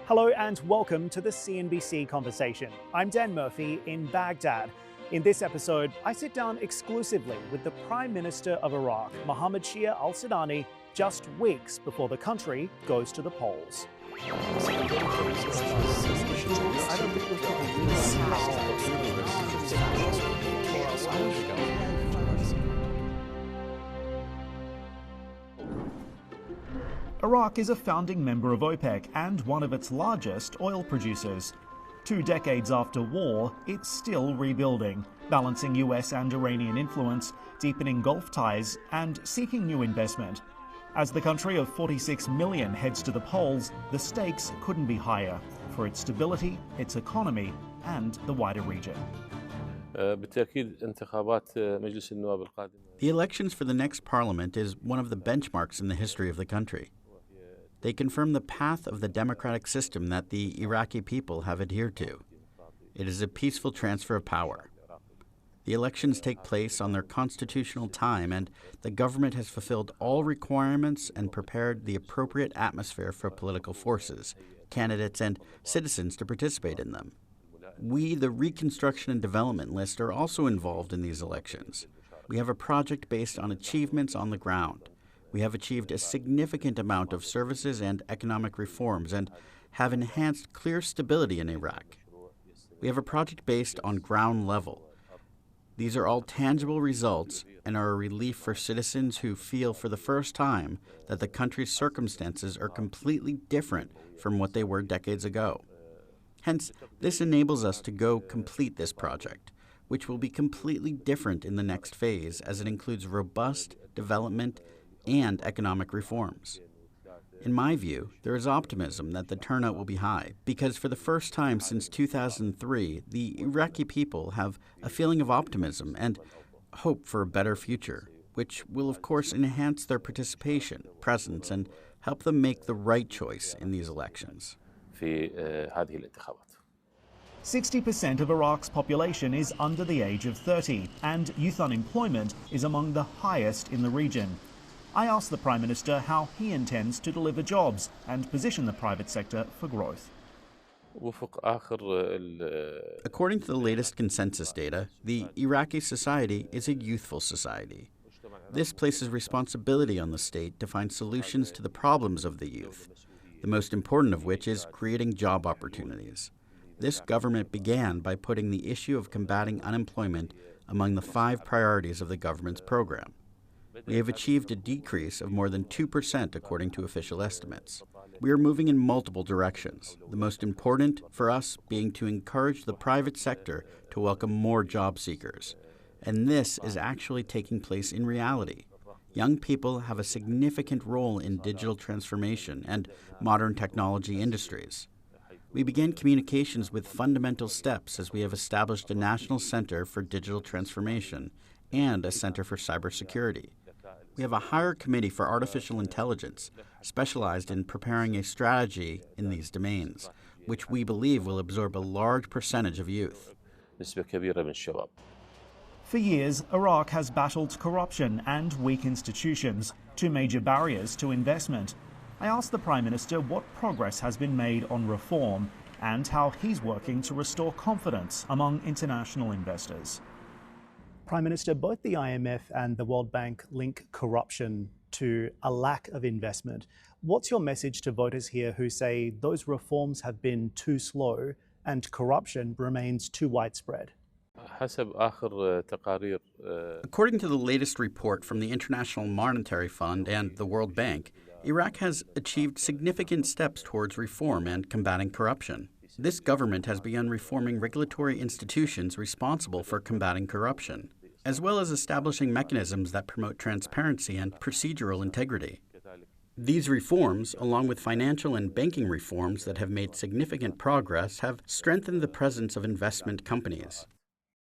Hello and welcome to the CNBC Conversation. I'm Dan Murphy in Baghdad. In this episode, I sit down exclusively with the Prime Minister of Iraq, Mohammed Shia al-Sudani, just weeks before the country goes to the polls. Iraq is a founding member of OPEC and one of its largest oil producers. 2 decades after war, it's still rebuilding, balancing US and Iranian influence, deepening Gulf ties, and seeking new investment. As the country of 46 million heads to the polls, the stakes couldn't be higher for its stability, its economy, and the wider region. The elections for the next parliament is one of the benchmarks in the history of the country. They confirm the path of the democratic system that the Iraqi people have adhered to. It is a peaceful transfer of power. The elections take place on their constitutional time, and the government has fulfilled all requirements and prepared the appropriate atmosphere for political forces, candidates, and citizens to participate in them. We, the Reconstruction and Development List, are also involved in these elections. We have a project based on achievements on the ground. We have achieved a significant amount of services and economic reforms and have enhanced clear stability in Iraq. We have a project based on ground level. These are all tangible results and are a relief for citizens who feel for the first time that the country's circumstances are completely different from what they were decades ago. Hence, this enables us to go complete this project, which will be completely different in the next phase as it includes robust development and economic reforms. In my view, there is optimism that the turnout will be high because for the first time since 2003, the Iraqi people have a feeling of optimism and hope for a better future, which will of course enhance their participation, presence, and help them make the right choice in these elections. 60% of Iraq's population is under the age of 30, and youth unemployment is among the highest in the region. I asked the Prime Minister how he intends to deliver jobs and position the private sector for growth. According to the latest consensus data, the Iraqi society is a youthful society. This places responsibility on the state to find solutions to the problems of the youth, the most important of which is creating job opportunities. This government began by putting the issue of combating unemployment among the 5 priorities of the government's program. We have achieved a decrease of more than 2% according to official estimates. We are moving in multiple directions, the most important for us being to encourage the private sector to welcome more job seekers. And this is actually taking place in reality. Young people have a significant role in digital transformation and modern technology industries. We began communications with fundamental steps as we have established a National Center for Digital Transformation and a Center for Cybersecurity. We have a higher committee for artificial intelligence, specialized in preparing a strategy in these domains, which we believe will absorb a large percentage of youth. For years, Iraq has battled corruption and weak institutions, 2 major barriers to investment. I asked the Prime Minister what progress has been made on reform and how he's working to restore confidence among international investors. Prime Minister, both the IMF and the World Bank link corruption to a lack of investment. What's your message to voters here who say those reforms have been too slow and corruption remains too widespread? According to the latest report from the International Monetary Fund and the World Bank, Iraq has achieved significant steps towards reform and combating corruption. This government has begun reforming regulatory institutions responsible for combating corruption, as well as establishing mechanisms that promote transparency and procedural integrity. These reforms, along with financial and banking reforms that have made significant progress, have strengthened the presence of investment companies.